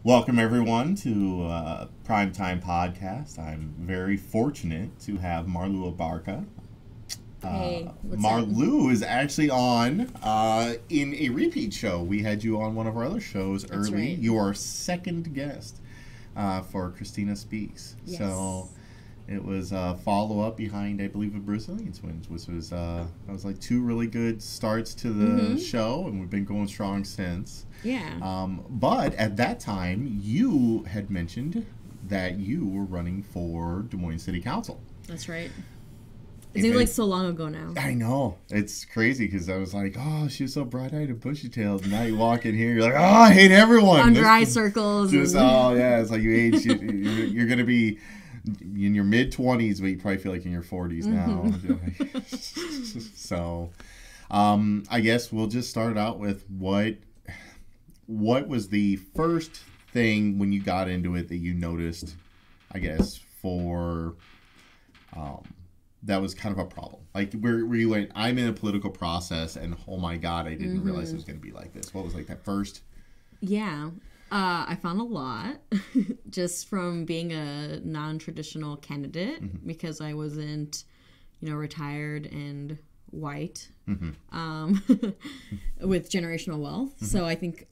Welcome, everyone, to PrimeTime Podcast. I'm very fortunate to have Marlu Abarca. Hey, what's Marlu is actually on in a repeat show. We had you on one of our other shows That's early. right. You are second guest for Christina Speaks. Yes. So it was a follow-up behind, I believe, the Brazilian Twins, which was that was like two really good starts to the show, and we've been going strong since. Yeah. But at that time, you had mentioned that you were running for Des Moines City Council. That's right. It seems like so long ago now. I know. It's crazy because I was like, oh, she was so bright-eyed and bushy-tailed. And now you walk in here, you're like, oh, I hate everyone. Under eye circles. Oh, yeah. It's like you age. You're going to be in your mid-20s, but you probably feel like in your 40s now. So, I guess we'll just start out with what was the first thing when you got into it that you noticed, I guess, for that was kind of a problem? Like where you went, I'm in a political process and oh my God, I didn't realize it was going to be like this. What was like that first? Yeah. I found a lot just from being a non-traditional candidate because I wasn't, retired and white with generational wealth. So I think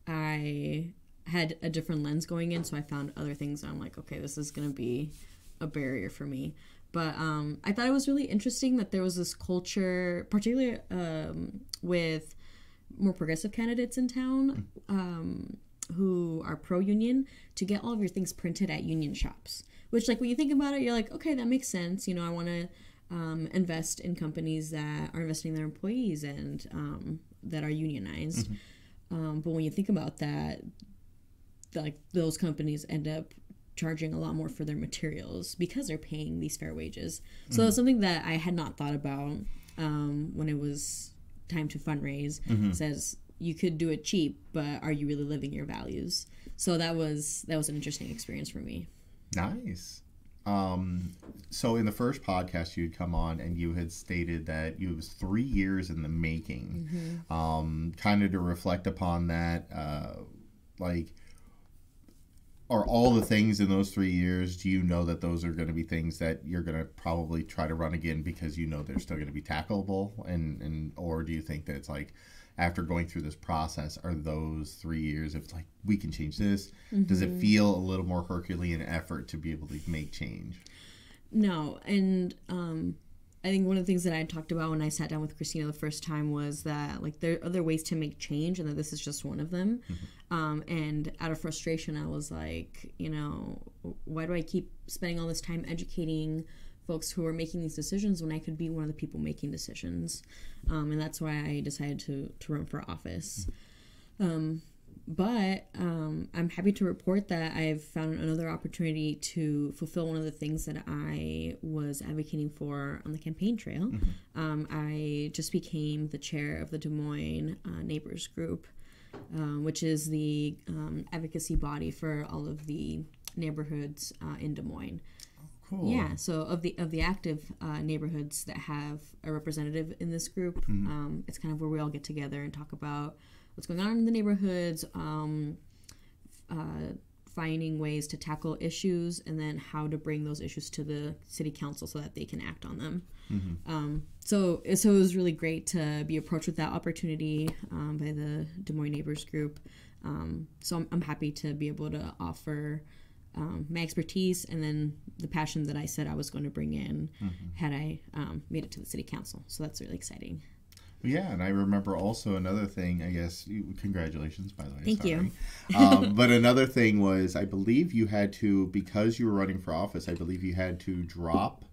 I had a different lens going in. So I found other things. I'm like, okay, this is going to be a barrier for me. But I thought it was really interesting that there was this culture, particularly with more progressive candidates in town who are pro-union, to get all of your things printed at union shops. Which, like, when you think about it, you're like, okay, that makes sense. I want to invest in companies that are investing in their employees and that are unionized. But when you think about that, like, those companies end up charging a lot more for their materials because they're paying these fair wages. So that's something that I had not thought about when it was time to fundraise. It says you could do it cheap, but are you really living your values? So that was an interesting experience for me. Nice. So in the first podcast you'd come on and you had stated that it was 3 years in the making. Kind of to reflect upon that, are all the things in those 3 years, do you know that those are going to be things that you're going to probably try to run again because you know they're still going to be tackleable? And or do you think that it's like, after going through this process, are those 3 years, if it's like, we can change this, does it feel a little more Herculean effort to be able to make change? No. And I think one of the things that I talked about when I sat down with Christina the first time was that, like, there are other ways to make change and that this is just one of them. And out of frustration, I was like, why do I keep spending all this time educating folks who are making these decisions when I could be one of the people making decisions? And that's why I decided to run for office. But I'm happy to report that I've found another opportunity to fulfill one of the things that I was advocating for on the campaign trail. I just became the chair of the Des Moines Neighbors Group, which is the advocacy body for all of the neighborhoods in Des Moines. Cool. Yeah, so of the active neighborhoods that have a representative in this group, it's kind of where we all get together and talk about what's going on in the neighborhoods, finding ways to tackle issues, and then how to bring those issues to the city council so that they can act on them. So it was really great to be approached with that opportunity by the Des Moines Neighbors Group. So I'm happy to be able to offer my expertise and then the passion that I said I was going to bring in had I made it to the city council. So that's really exciting. Yeah, and I remember also another thing, I guess, congratulations, by the way. Thank you. But another thing was, I believe you had to, because you were running for office, I believe you had to drop,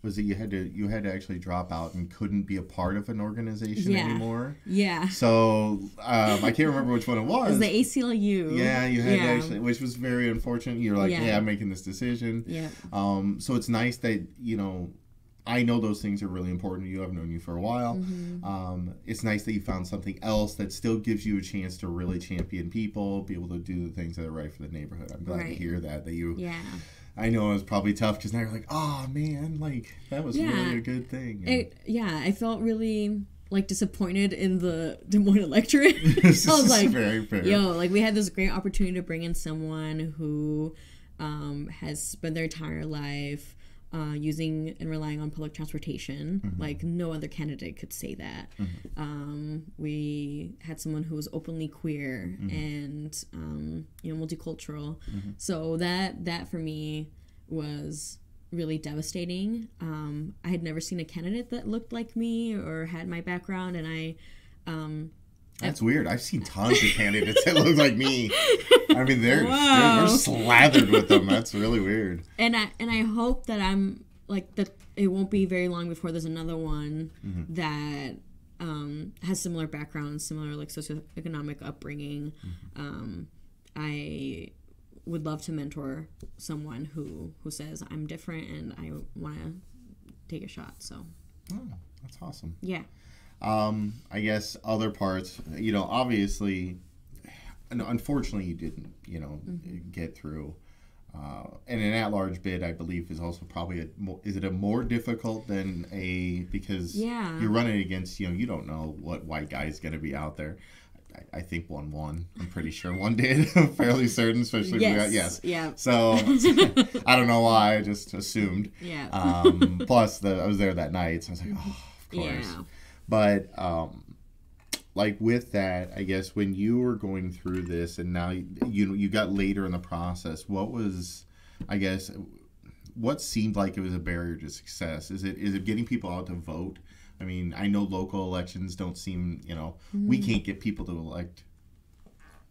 was it you had to actually drop out and couldn't be a part of an organization anymore? Yeah. So, I can't remember which one it was. It was the ACLU. Yeah, you had to actually, which was very unfortunate. You're like, Yeah. I'm making this decision. Yeah. So it's nice that, I know those things are really important. You have known you for a while. It's nice that you found something else that still gives you a chance to really champion people, be able to do the things that are right for the neighborhood. I'm glad to hear that you. Yeah. I know it was probably tough because now you're like, oh man, like that was really a good thing. I felt really like disappointed in the Des Moines electorate. I was like, very fair. yo, like we had this great opportunity to bring in someone who has spent their entire life using and relying on public transportation. Mm-hmm. Like no other candidate could say that. Mm-hmm. We had someone who was openly queer Mm-hmm. and multicultural. Mm-hmm. So that for me was really devastating. I had never seen a candidate that looked like me or had my background, and I That's weird. I've seen tons of candidates that look like me. I mean, they're slathered with them. That's really weird. And I hope that I'm like that. It won't be very long before there's another one Mm-hmm. that has similar backgrounds, similar like socioeconomic upbringing. Mm-hmm. I would love to mentor someone who says I'm different and I want to take a shot. So, Oh, that's awesome. yeah. I guess other parts, obviously, unfortunately, you didn't, get through. And an at-large bid, I believe, is also probably is it a more difficult than because you're running against, you don't know what white guy is going to be out there. I think one won. I'm pretty sure one did. I'm fairly certain, especially yes. Yeah. So I don't know why. I just assumed. Yeah. Plus, I was there that night, so I was like, oh, of course. Yeah. But like with that, I guess when you were going through this, and now you got later in the process, what seemed like it was a barrier to success? Is it getting people out to vote? I mean, I know local elections don't seem, we can't get people to elect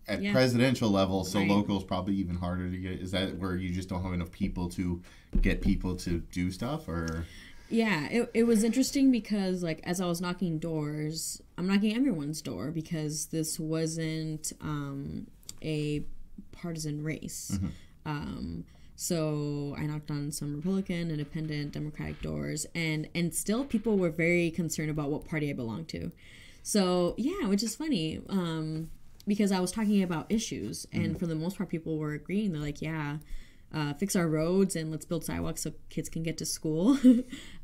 at presidential level, so local is probably even harder to get. Is that where you just don't have enough people to get people to do stuff, or? Yeah, it was interesting because, like, as I was knocking doors, I'm knocking everyone's door because this wasn't a partisan race. Mm-hmm. So I knocked on some Republican, Independent, Democratic doors, and still people were very concerned about what party I belonged to. So, yeah, which is funny because I was talking about issues, and for the most part, people were agreeing. They're like, yeah, fix our roads and let's build sidewalks so kids can get to school.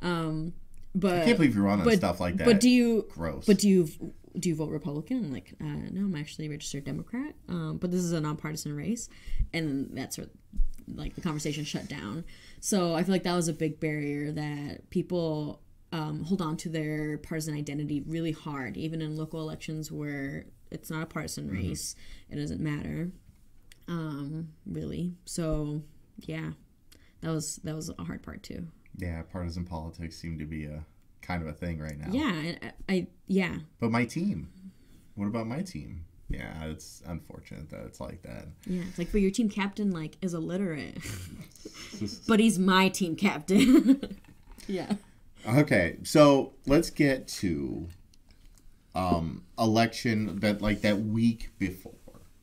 But I can't believe you're on stuff like that. But do you? Gross. But do you vote Republican? I'm like, no, I'm actually a registered Democrat. But this is a nonpartisan race, and that's where like the conversation shut down. So I feel like that was a big barrier that people hold on to their partisan identity really hard, even in local elections where it's not a partisan race. It doesn't matter, really. So yeah, that was a hard part too. Yeah, partisan politics seem to be a kind of a thing right now. Yeah, and But my team. What about my team? Yeah, it's unfortunate that it's like that. Yeah, it's like, but your team captain like is illiterate, but he's my team captain. Yeah. Okay, so let's get to election that week before.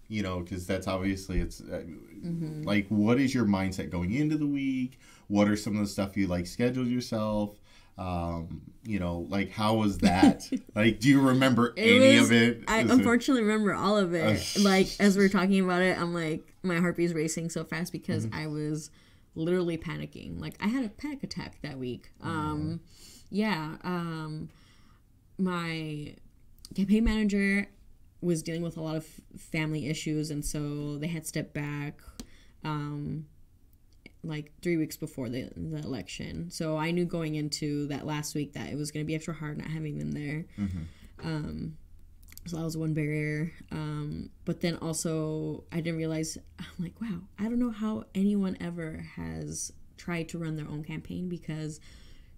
Because that's obviously it's like, what is your mindset going into the week? What are some of the stuff you scheduled yourself? Like, how was that? Like, do you remember any of it? I unfortunately remember all of it. Like, as we're talking about it, I'm like, my heartbeat's racing so fast because I was literally panicking. Like, I had a panic attack that week. My campaign manager was dealing with a lot of family issues, and so they had stepped back like 3 weeks before the election. So I knew going into that last week that it was going to be extra hard not having them there. So that was one barrier. But then also I didn't realize, I'm like, wow, I don't know how anyone ever has tried to run their own campaign, because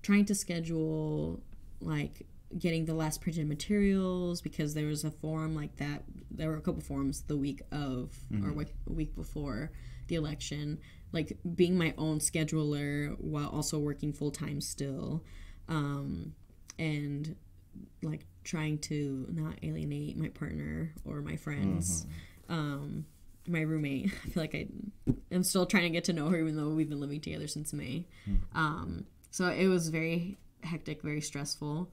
trying to schedule like getting the last printed materials, because there was a forum like that. There were a couple forums the week of or a week before the election, like being my own scheduler while also working full-time still, and like trying to not alienate my partner or my friends. My roommate, I feel like I'm still trying to get to know her even though we've been living together since May. So it was very hectic, very stressful.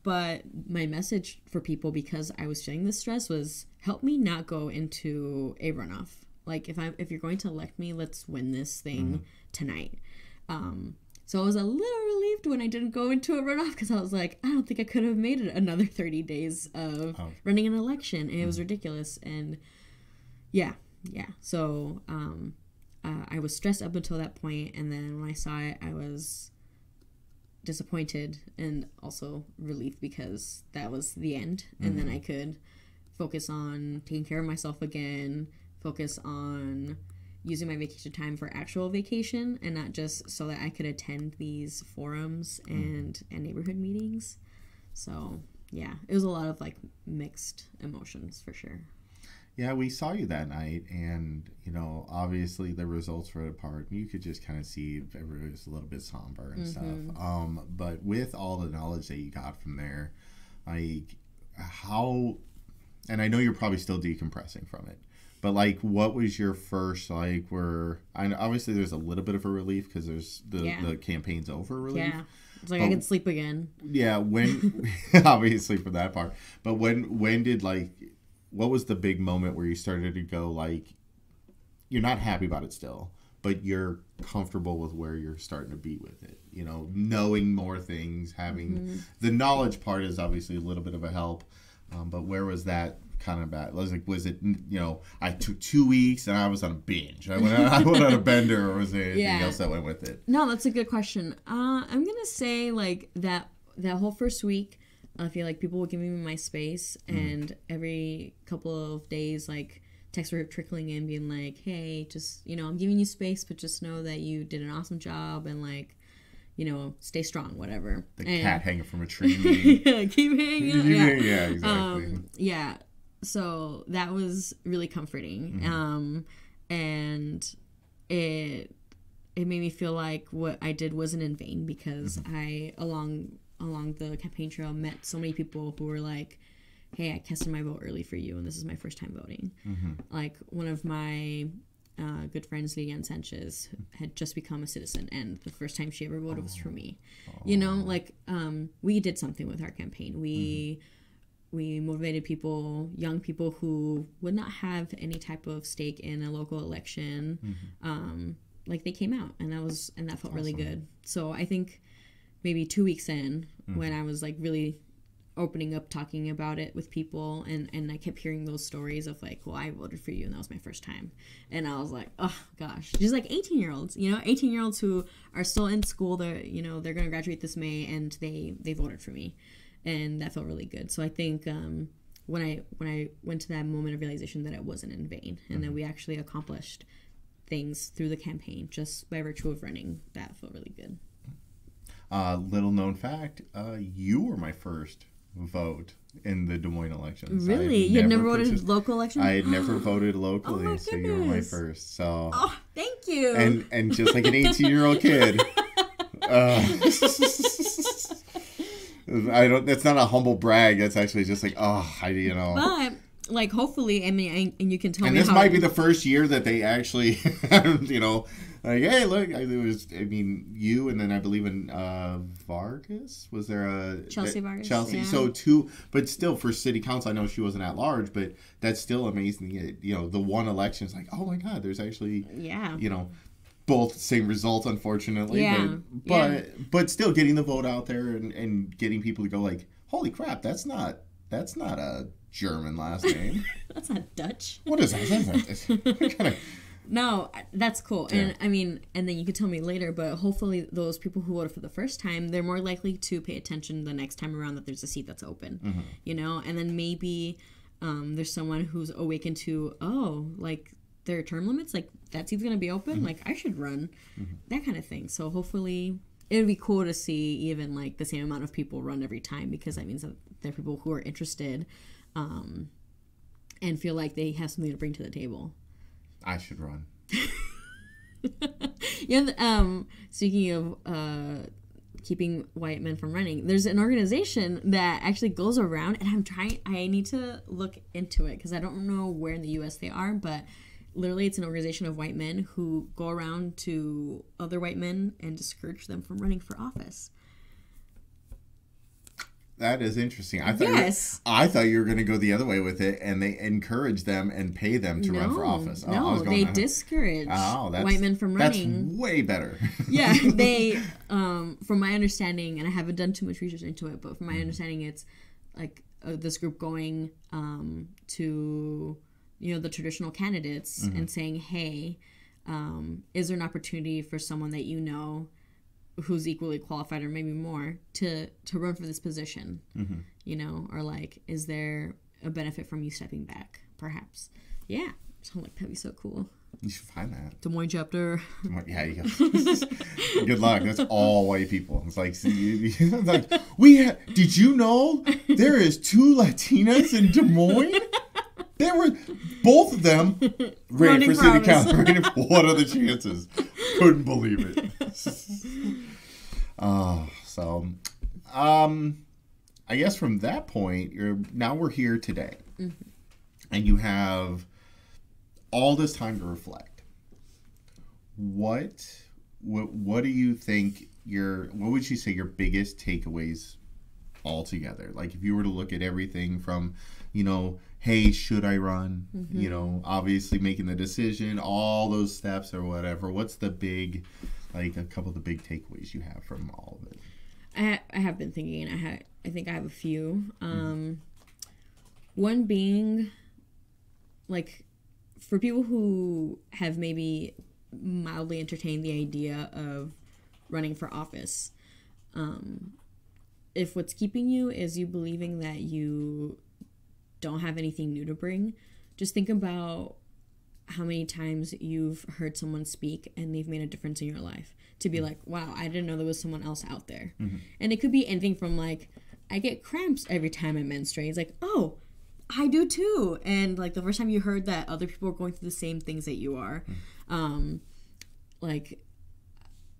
But my message for people, because I was feeling this stress, was help me not go into a runoff. Like, if you're going to elect me, let's win this thing tonight. So I was a little relieved when I didn't go into a runoff because I was like, I don't think I could have made it another 30 days of running an election. And it was ridiculous. And yeah. So I was stressed up until that point. And then when I saw it, I was disappointed and also relieved because that was the end. And then I could focus on taking care of myself again, focus on using my vacation time for actual vacation and not just so that I could attend these forums and neighborhood meetings. So yeah, it was a lot of like mixed emotions for sure. Yeah, we saw you that night, and you know, obviously the results were apart. You could just kind of see everybody was a little bit somber and stuff. But with all the knowledge that you got from there, like how, and I know you're probably still decompressing from it, but like, what was your first like? Obviously there's a little bit of a relief because there's the campaign's over relief. Yeah, it's like I can sleep again. Yeah, when obviously for that part, but when did like, what was the big moment where you started to go like, you're not happy about it still, but you're comfortable with where you're starting to be with it? You know, knowing more things, having the knowledge part is obviously a little bit of a help, but where was that kind of bad? Was it, you know, I took 2 weeks and I was on a binge. I went on a bender, or was there anything else that went with it? No, that's a good question. I'm gonna say like that whole first week, I feel like people were giving me my space, and every couple of days, like, texts were trickling in being like, hey, just, you know, I'm giving you space, but just know that you did an awesome job, and, like, you know, stay strong, whatever. The cat hanging from a tree. Yeah, keep hanging. Yeah, exactly. Yeah, so that was really comforting. And it made me feel like what I did wasn't in vain, because I, along the campaign trail, met so many people who were like, hey, I casted my vote early for you, and this is my first time voting. Like, one of my good friends, Leanne Sanchez, had just become a citizen, and the first time she ever voted was for me. You know, like, we did something with our campaign. We motivated people, young people who would not have any type of stake in a local election. Like, they came out, and that felt really good. So I think maybe 2 weeks in, when I was like really opening up, talking about it with people, and I kept hearing those stories of like, well, I voted for you and that was my first time, and I was like, oh gosh, just like 18-year-olds, you know, 18-year-olds who are still in school, they're, you know, they're gonna graduate this May, and they voted for me, and that felt really good. So I think when I went to that moment of realization that it wasn't in vain, and that we actually accomplished things through the campaign just by virtue of running, that felt really good. Little known fact, you were my first vote in the Des Moines elections. Really? You had never voted local elections? I had never voted locally, so you were my first. So. Oh, thank you. And just like an 18-year-old kid. That's not a humble brag. That's actually just like, you know. But, like, hopefully, I mean, and you can tell me this might be the first year that they actually, you know, like, hey, look, you, and then I believe in Vargas. Was there a Chelsea Vargas? Chelsea. Yeah. So two, but still for city council, I know she wasn't at large, but that's still amazing. You know, the one election is like, oh my God, there's actually, you know, both same results, unfortunately. Yeah. But still getting the vote out there and getting people to go like, holy crap, that's not a German last name. That's not Dutch. What is that? No, that's cool. Yeah. And I mean, and then you could tell me later, but hopefully those people who voted for the first time, they're more likely to pay attention the next time around that there's a seat that's open, you know? And then maybe there's someone who's awakened to, like, their term limits, like, that seat's going to be open, like, I should run, that kind of thing. So hopefully it would be cool to see even, like, the same amount of people run every time, because that means that there are people who are interested and feel like they have something to bring to the table. I should run. Speaking of keeping white men from running, there's an organization that actually goes around, and I need to look into it because I don't know where in the U.S. they are, but literally it's an organization of white men who go around to other white men and discourage them from running for office. That is interesting. Yes. I thought you were going to go the other way with it, and they encourage them and pay them to run for office. Oh, No, they discourage white men from running. That's way better. Yeah, they, from my understanding, and I haven't done too much research into it, but from my understanding, it's like this group going to, the traditional candidates and saying, hey, is there an opportunity for someone that you know who's equally qualified or maybe more to run for this position, or like, is there a benefit from you stepping back, perhaps? Yeah, so like, that'd be so cool. You should find that. Des Moines chapter. Yeah, you go. Good luck. That's all white people. It's like, did you know there is 2 Latinas in Des Moines? They were, both of them, ran for city council. What are the chances? Couldn't believe it. I guess from that point, now we're here today. And you have all this time to reflect. What do you think what would you say your biggest takeaways altogether? Like, if you were to look at everything from, hey, should I run? Obviously making the decision, all those steps or whatever. What's the big, like, a couple of the big takeaways you have from all of it? I have been thinking, I think I have a few. One being, like, for people who have maybe mildly entertained the idea of running for office, if what's keeping you is you believing that you don't have anything new to bring, just think about how many times you've heard someone speak and they've made a difference in your life. To be like, wow, I didn't know there was someone else out there. And it could be anything from, like, I get cramps every time I menstruate. It's like, oh, I do too. And like, the first time you heard that other people are going through the same things that you are. Like,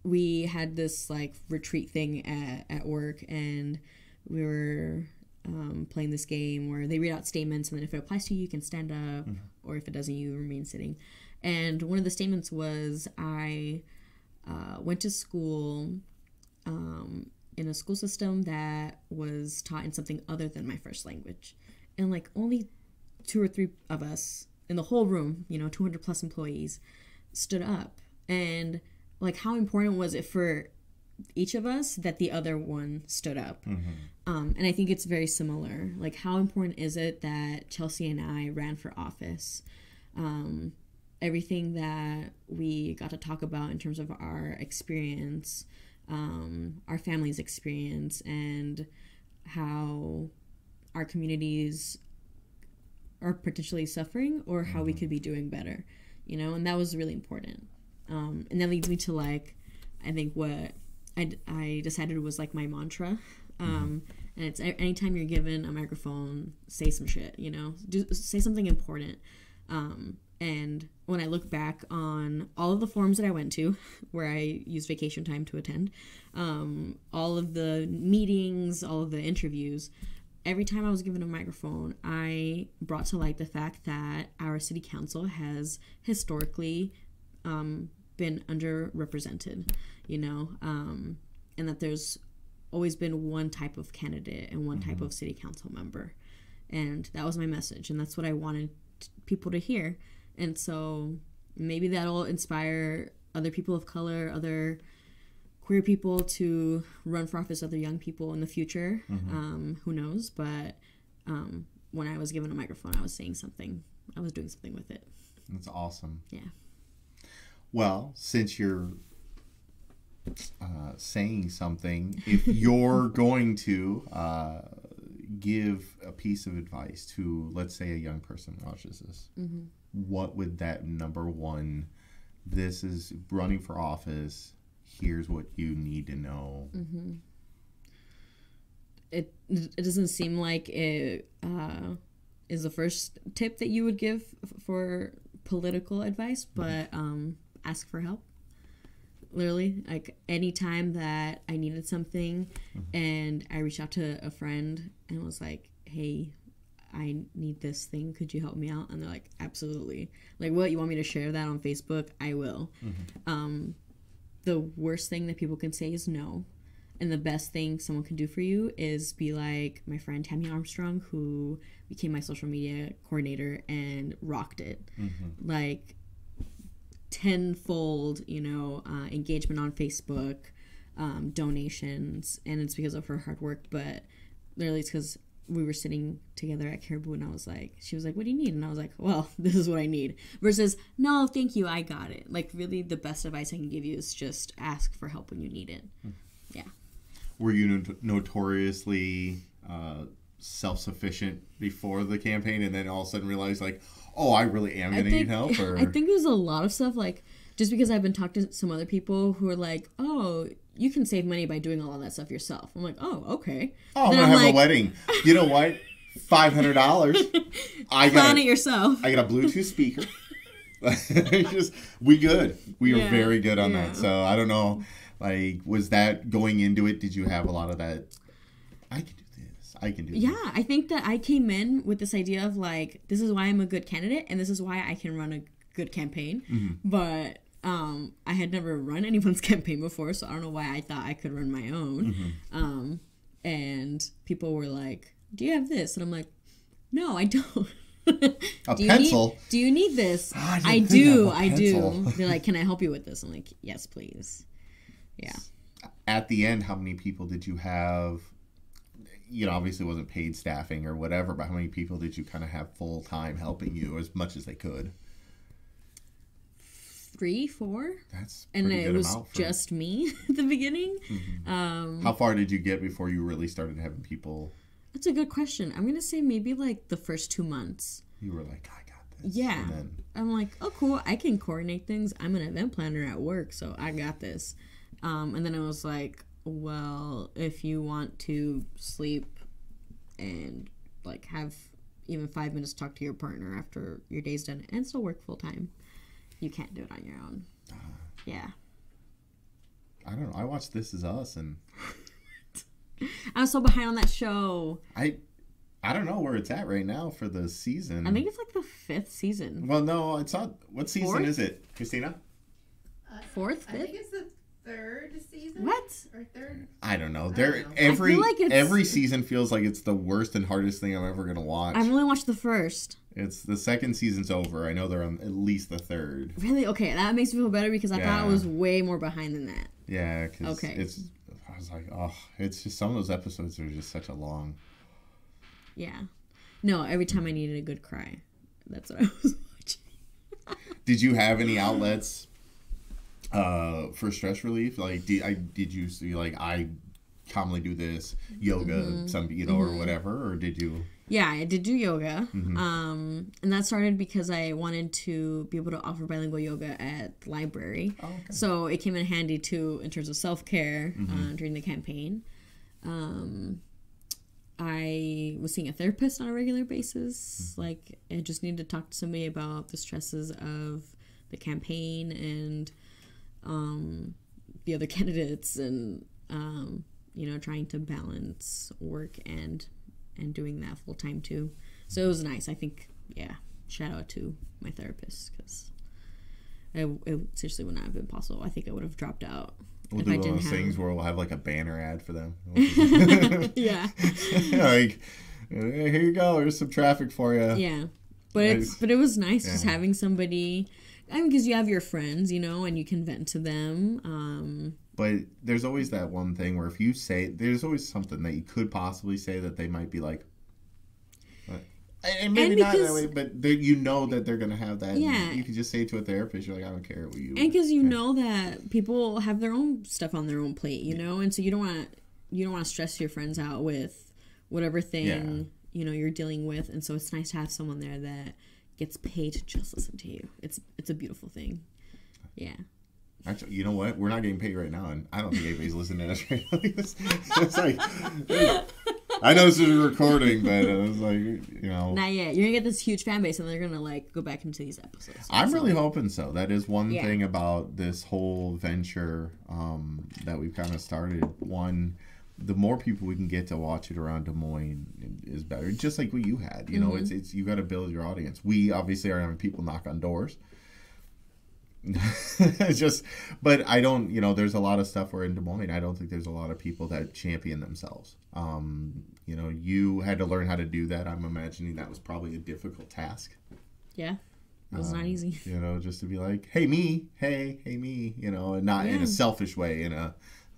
we had this like retreat thing at work, and we were playing this game where they read out statements, and then if it applies to you, you can stand up, or if it doesn't, you remain sitting. And one of the statements was, I went to school in a school system that was taught in something other than my first language. And like, only 2 or 3 of us in the whole room, 200 plus employees, stood up. And like, how important was it for each of us that the other one stood up? And I think it's very similar. Like, how important is it that Chelsea and I ran for office? Everything that we got to talk about in terms of our experience, our family's experience, and how our communities are potentially suffering, or how we could be doing better, and that was really important. And that leads me to, like, I think what I decided was like my mantra. And it's, anytime you're given a microphone, say some shit, say something important. And when I look back on all of the forums that I went to, where I used vacation time to attend, all of the meetings, all of the interviews, every time I was given a microphone, I brought to light the fact that our city council has historically been underrepresented, and that there's always been one type of candidate and one type of city council member. And that was my message, and that's what I wanted people to hear. And so maybe that'll inspire other people of color, other queer people to run for office, other young people in the future. Who knows? But when I was given a microphone, I was saying something. I was doing something with it. That's awesome. Yeah. Well, since you're saying something, if you're going to give a piece of advice to, let's say, a young person watches this, what would that number one, this is running for office, here's what you need to know? It doesn't seem like it is the first tip that you would give for political advice, but ask for help. Literally, like, anytime that I needed something and I reached out to a friend and was like, hey, I need this thing, could you help me out? And they're like, absolutely. Like, what, you want me to share that on Facebook? I will. The worst thing that people can say is no. And the best thing someone can do for you is be like my friend Tammy Armstrong, who became my social media coordinator and rocked it. Like tenfold, engagement on Facebook, donations, and it's because of her hard work. But literally, it's because we were sitting together at Caribou, and she was like, "What do you need?" And I was like, "Well, this is what I need." Versus, "No, thank you, I got it." Like, really, the best advice I can give you is just ask for help when you need it. Yeah. Were you notoriously self-sufficient before the campaign, and then all of a sudden realized, like, oh, I really am going to need help? Or? I think it was a lot of stuff, like, just because I've been talking to some other people who are like, oh, you can save money by doing all of that stuff yourself. I'm like, oh, okay. Oh, I'm going to have a wedding. You know what? $500. Plan it yourself. I got a Bluetooth speaker. We good. We are very good on that. So I don't know. Like, was that going into it? Did you have a lot of that? I can do this. I can do this. Yeah, I think that I came in with this idea of like, this is why I'm a good candidate, and this is why I can run a good campaign. But I had never run anyone's campaign before, so I don't know why I thought I could run my own. And people were like, "Do you have this?" And I'm like, "No, I don't." Pencil? Do you need this? I do. They're like, "Can I help you with this?" I'm like, "Yes, please." Yeah. At the end, how many people did you have? Obviously it wasn't paid staffing or whatever, but how many people did you kind of have full time helping you as much as they could? 3, 4. That's and it was just me at the beginning. How far did you get before you really started having people? That's a good question. I'm gonna say maybe like the first 2 months. You were like, I got this. Yeah. I'm like, oh cool, I can coordinate things. I'm an event planner at work, so I got this. And then I was like, well, if you want to sleep and like have even 5 minutes to talk to your partner after your day's done and still work full time, you can't do it on your own. Yeah. I don't know. I watched This Is Us and I was so behind on that show. I don't know where it's at right now for the season. I think it's like the 5th season. Well, no, it's not. What season 4th? is it, Christina? 4th, 5th? I think it's the 3rd season. What? Or 3rd? I don't know. I feel like every season feels like it's the worst and hardest thing I'm ever gonna watch. I've only watched the first. It's the 2nd season's over. I know they're on at least the 3rd. Really? Okay, that makes me feel better because I thought it was way more behind than that. Yeah, because I was like, oh, it's just some of those episodes are just such a long. Yeah. No, every time I needed a good cry, that's what I was watching. Did you have any outlets for stress relief? Like, did you see, like, I commonly do this, yoga, or whatever, or did you? Yeah, I did do yoga. And that started because I wanted to be able to offer bilingual yoga at the library. Oh, okay. So it came in handy too in terms of self-care during the campaign. I was seeing a therapist on a regular basis. Like, I just needed to talk to somebody about the stresses of the campaign and the other candidates and, trying to balance work and doing that full time too. So it was nice. I think, shout out to my therapist because it seriously would not have been possible. I think I would have dropped out. We'll do one of those things where we'll have like a banner ad for them. Yeah. Like, here you go. Here's some traffic for you. Yeah. But it was nice just having somebody. I mean, because you have your friends, and you can vent to them. But there's always that one thing where if you say, there's always something that you could possibly say that they might be like, and maybe not that way, but you know that they're going to have that. Yeah. You can just say to a therapist, you're like, I don't care what you. And because you know that people have their own stuff on their own plate, and so you don't want to stress your friends out with whatever thing you're dealing with, and so it's nice to have someone there that gets paid to just listen to you. It's a beautiful thing. Yeah. Actually, you know what? We're not getting paid right now, and I don't think anybody's listening to us right now. It's like, I know this is a recording, but it's like, Not yet. You're going to get this huge fan base, and they're going to, like, go back into these episodes. I'm really hoping so. That is one thing about this whole venture that we've kind of started. One, the more people we can get to watch it around Des Moines is better. Just like what you had. It's you got to build your audience. We obviously are having people knock on doors. It's just, but I don't, there's a lot of stuff where in Des Moines, I don't think there's a lot of people that champion themselves. You had to learn how to do that. I'm imagining that was probably a difficult task. Yeah. It was not easy. Just to be like, hey, me, hey, me, and not in a selfish way,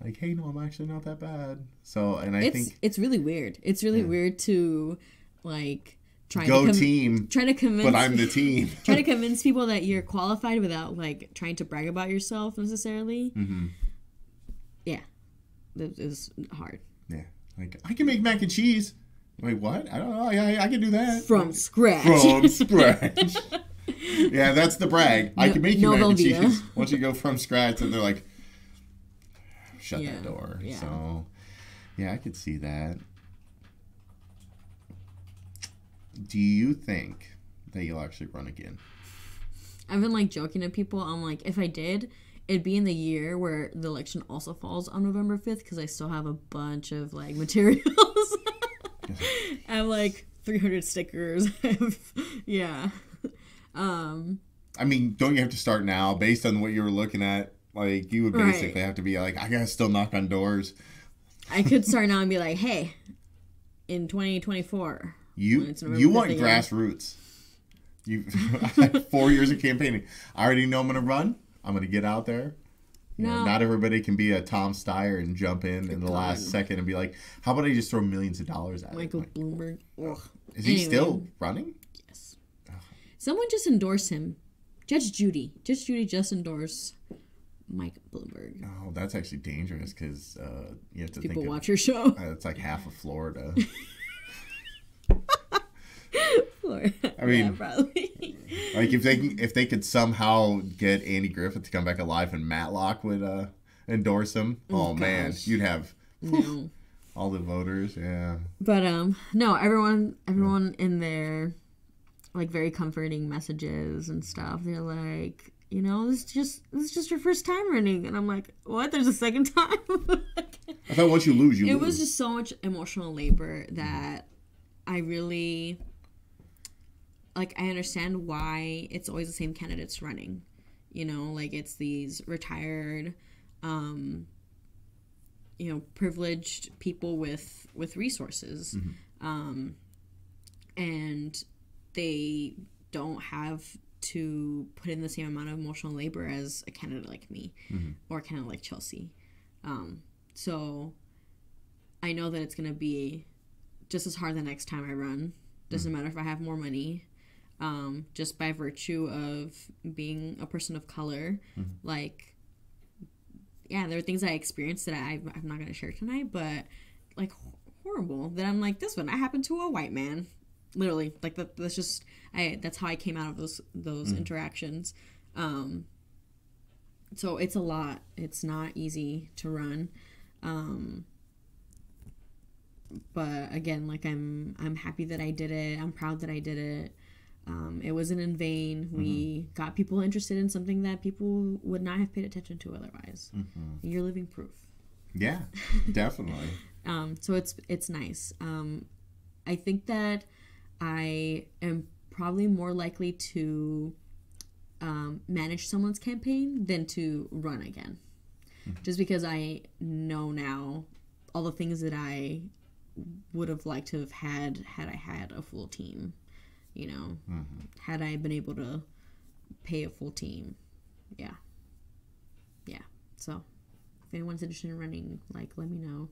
like, hey, no, I'm actually not that bad. So, and I think it's really weird. It's really weird to, like, try to convince, but I'm the team. Try to convince people that you're qualified without, like, trying to brag about yourself necessarily. Mm-hmm. Yeah. It was hard. Yeah. Like, I can make mac and cheese. Wait, what? I don't know. Yeah, I can do that. From scratch. Yeah, that's the brag. I can make you mac and Velveeta. cheese. Once you go from scratch, and they're like, shut that door. Yeah. So, yeah, I could see that. Do you think that you'll actually run again? I've been, like, joking to people. I'm like, if I did, it'd be in the year where the election also falls on November 5th because I still have a bunch of, like, materials. I have, like, 300 stickers. Yeah. I mean, don't you have to start now based on what you were looking at? Like, you would basically have to be like, I gotta still knock on doors. I could start now and be like, hey, in 2024. You want grassroots. You 4 years of campaigning. I already know I'm gonna run. I'm gonna get out there. Not everybody can be a Tom Steyer and jump in the last second and be like, how about I just throw millions of dollars at Michael it? Bloomberg. Ugh. Is he still running? Yes. Someone just endorsed him. Judge Judy just endorsed Mike Bloomberg. Oh, that's actually dangerous because you have to People watch your show. It's like half of Florida. I mean, yeah, probably. Like if they could somehow get Andy Griffith to come back alive and Matlock would endorse him, oh man, you'd have all the voters, yeah. But no, everyone in their, like, very comforting messages and stuff, they're like, this is just your first time running, and I'm like, what? There's a second time? I thought once you lose, you lose. It was just so much emotional labor that I really, like, I understand why it's always the same candidates running. Like, it's these retired, privileged people with resources. Mm-hmm. And they don't have to put in the same amount of emotional labor as a candidate like me or a candidate like Chelsea. So I know that it's going to be just as hard the next time I run. Doesn't matter if I have more money. Just by virtue of being a person of color. Like, yeah, there are things I experienced that I'm not going to share tonight, but, like, horrible. That I'm like, this one, I happened to a white man. Literally. Like, that's just, that's how I came out of those interactions. So it's a lot. It's not easy to run. But again, like, I'm happy that I did it. I'm proud that I did it. It wasn't in vain. We got people interested in something that people would not have paid attention to otherwise. You're living proof. Yeah, definitely. So it's nice. I think that I am probably more likely to manage someone's campaign than to run again. Just because I know now all the things that I would have liked to have had I had a full team. Had I been able to pay a full team. Yeah. So if anyone's interested in running, like, let me know.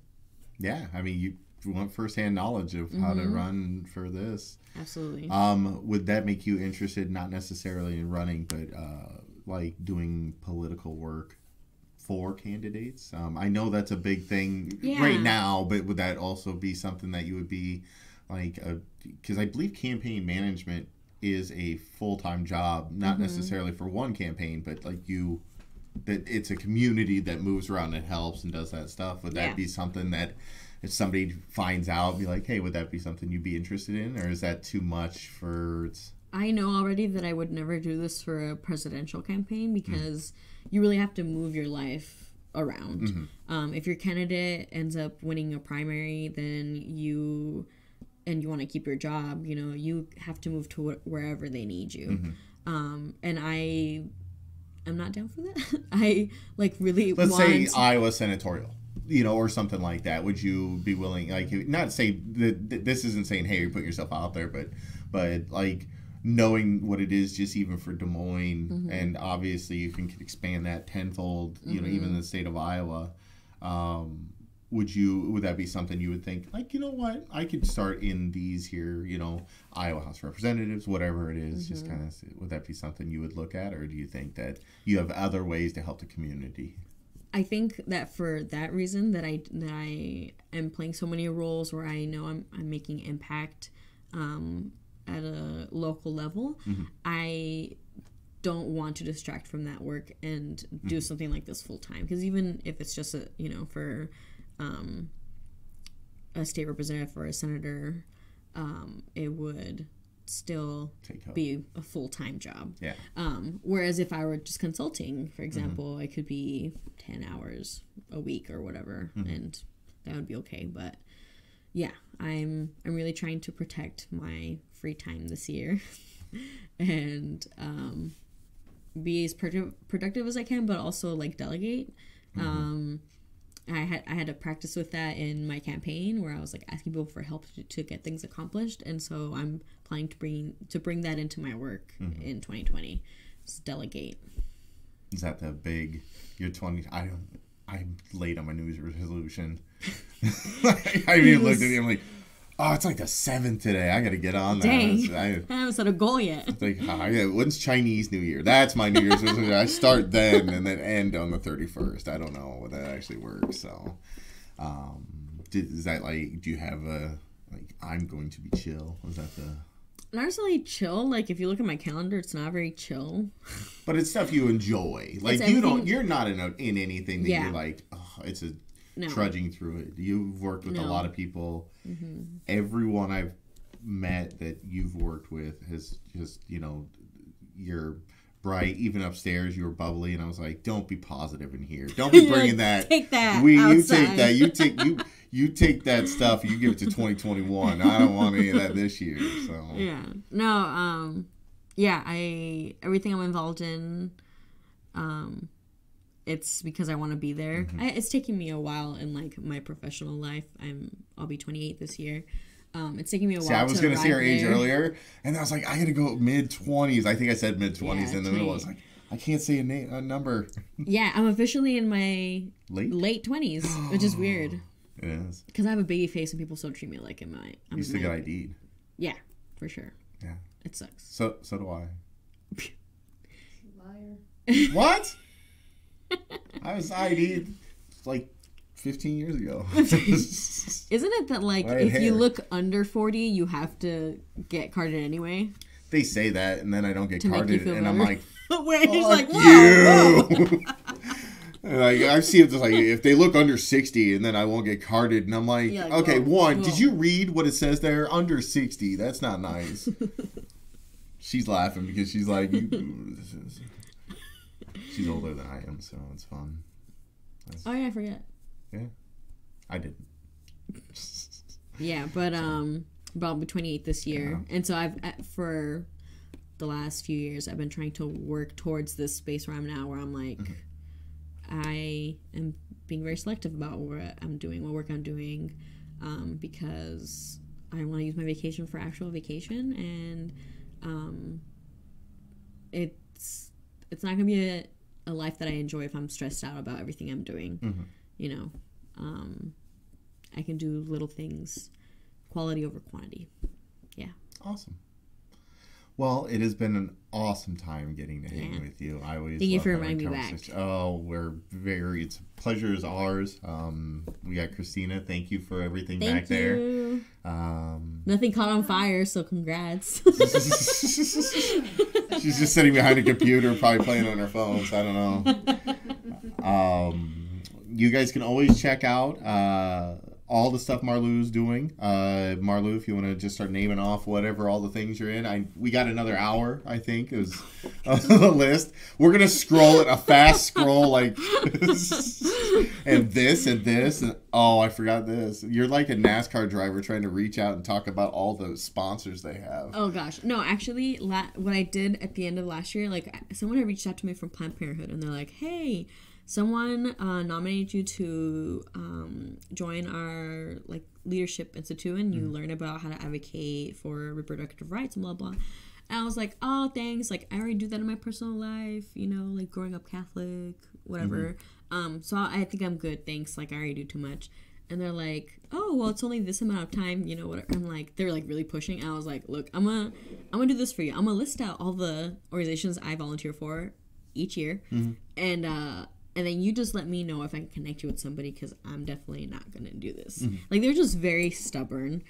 Yeah, I mean, you want firsthand knowledge of how to run for this. Absolutely. Would that make you interested, not necessarily in running, but like doing political work for candidates? I know that's a big thing right now, but would that also be something that you would be like, because I believe campaign management is a full-time job, not necessarily for one campaign, but like that it's a community that moves around and helps and does that stuff. Would that be something that if somebody finds out, be like, hey, would that be something you'd be interested in? Or is that too much for... I know already that I would never do this for a presidential campaign because you really have to move your life around. If your candidate ends up winning a primary, then you want to keep your job, you have to move to wherever they need you. And am not down for that. I like really Let's want. say Iowa senatorial, you know, or something like that. Would you be willing, like, not say that this isn't saying, hey, you're putting yourself out there, but like knowing what it is, just even for Des Moines, and obviously you can expand that tenfold, you know, even in the state of Iowa. Would that be something you would think, like, you know what, I could start in these here, you know, Iowa House of Representatives, whatever it is, just kind of, would that be something you would look at, or do you think that you have other ways to help the community? I think that for that reason that I am playing so many roles where I know I'm making impact at a local level, I don't want to distract from that work and do something like this full time. Because even if it's just for a state representative or a senator, it would still be a full-time job. Yeah. Whereas if I were just consulting, for example, it could be 10 hours a week or whatever, and that would be okay. But yeah, I'm really trying to protect my free time this year and be as productive as I can, but also like delegate. I had to practice with that in my campaign where I was like asking people for help to get things accomplished, and so I'm planning to bring that into my work in 2020. Just delegate. Is that the big? You're 20. I'm late on my New Year's resolution. I even looked at it. I'm like, oh, it's like the 7th today. I got to get on that. Dang, I haven't set a goal yet. It's like, when's Chinese New Year? That's my New Year's resolution. I start then and then end on the 31st. I don't know what that actually works. So, is that like? Do you have a like? I'm going to be chill. Is that the? Not necessarily chill. Like if you look at my calendar, it's not very chill. But it's stuff you enjoy. Like you're not in anything that you're like. Oh, it's a. No. Trudging through it. You've worked with a lot of people. Everyone I've met that you've worked with has just, you know, you're bright. Even upstairs, you were bubbly, and I was like, "Don't be positive in here. Don't be bringing that. Take that. You take that. You take that stuff. You give it to 2021. I don't want any of that this year." So yeah, no, yeah. Everything I'm involved in, it's because I want to be there. It's taking me a while in like my professional life. I'll be 28 this year. It's taking me a while. See, I was going to say our age earlier, and I was like, I got to go mid-20s. I think I said mid-20s in the middle. I was like, I can't say a number. Yeah, I'm officially in my late 20s, which is weird. It is. Because I have a baby face and people still treat me like you still get ID'd. Yeah, for sure. Yeah. It sucks. So do I. Liar. What? I was ID'd like 15 years ago. Isn't it that like if you look under 40, you have to get carded anyway? They say that, and then I don't get carded, and I'm like, wait, he's like, whoa, you. Like I see it like if they look under 60, and then I won't get carded, and I'm like, okay, whoa. Did you read what it says there? Under 60. That's not nice. She's laughing because she's like, she's older than I am, so it's fun. Oh yeah, I forget. Yeah, I didn't. Yeah, but I'll be 28 this year, and so I've for the last few years I've been trying to work towards this space where I'm now, where I'm like, I am being very selective about what I'm doing, what work I'm doing, because I want to use my vacation for actual vacation, and it's not gonna be a life that I enjoy if I'm stressed out about everything I'm doing. You know, I can do little things, quality over quantity. Yeah. Awesome. Well, it has been an awesome time getting to hang with you. I always thank you for reminding me back. Oh, it's a pleasure is ours. We got Christina. Thank you for everything back there. Nothing caught on fire, so congrats. She's just sitting behind a computer, probably playing on her phone. So I don't know. You guys can always check out all the stuff Marlu's doing. Marlu, if you want to just start naming off whatever all the things you're in. We got another hour, I think, is the list. We're gonna scroll it, a fast scroll, like, and this and this, and oh, I forgot this. You're like a NASCAR driver trying to reach out and talk about all the sponsors they have. Oh gosh, no, actually, what I did at the end of last year, like someone had reached out to me from Planned Parenthood, and they're like, "Hey, someone nominated you to join our like leadership institute, and you learn about how to advocate for reproductive rights and blah blah." And I was like, "Oh, thanks! Like I already do that in my personal life, you know, like growing up Catholic, whatever. So I think I'm good. Thanks. Like I already do too much." And they're like, "Oh, well, it's only this amount of time, you know, whatever." I'm like, they're like really pushing. And I was like, "Look, I'm gonna do this for you. I'm gonna list out all the organizations I volunteer for each year, and then you just let me know if I can connect you with somebody, because I'm definitely not going to do this." Like, they're just very stubborn.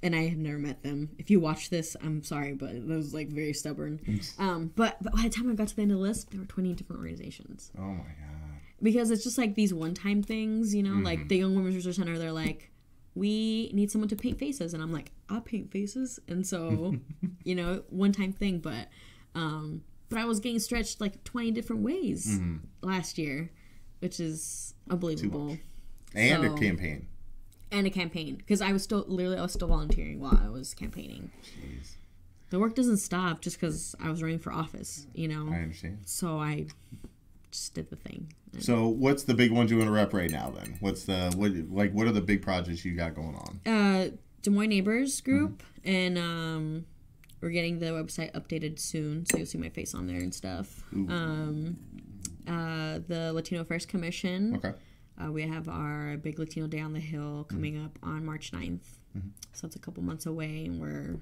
And I have never met them. If you watch this, I'm sorry, but it was, like, very stubborn. But by the time I got to the end of the list, there were 20 different organizations. Oh, my God. Because it's just, like, these one-time things, you know? Like, the Young Women's Resource Center, they're like, "We need someone to paint faces." And I'm like, "I'll paint faces." And so, you know, one-time thing, but I was getting stretched like 20 different ways last year, which is unbelievable. And a campaign. And a campaign. Because I was still volunteering while I was campaigning. Jeez. The work doesn't stop just because I was running for office, you know? I understand. So I just did the thing. So what's the big ones you want to rep right now then? What are the big projects you got going on? Des Moines Neighbors group, and we're getting the website updated soon, so you'll see my face on there and stuff. The Latino Affairs Commission. Okay. We have our big Latino Day on the Hill coming up on March 9th. So it's a couple months away, and we're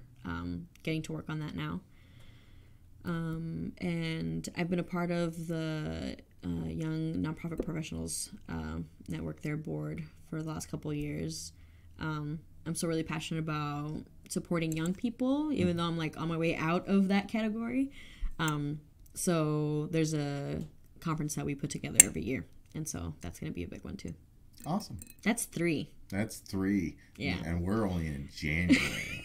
getting to work on that now. And I've been a part of the Young Nonprofit Professionals Network, their board, for the last couple of years. I'm still really passionate about supporting young people, even though I'm like on my way out of that category. So there's a conference that we put together every year, and so that's going to be a big one too. Awesome. That's 3. Yeah. And we're only in January.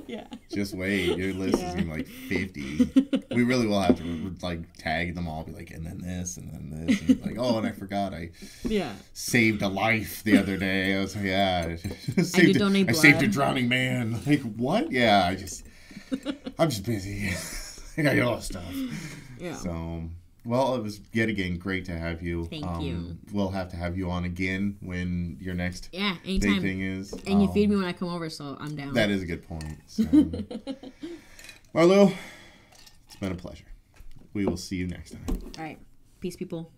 Yeah. Just wait. Your list is going to be like 50. We really will have to like tag them all. Be like, and then this, and then this. And like, oh, and I forgot I saved a life the other day. I was like, yeah. I saved a drowning man. Like, what? Yeah, I'm just busy. I got all this stuff. Yeah. So, well, it was yet again great to have you. Thank you. We'll have to have you on again when your next anytime. big thing is. And you feed me when I come over, so I'm down. That is a good point. So, Marlu, it's been a pleasure. We will see you next time. All right. Peace, people.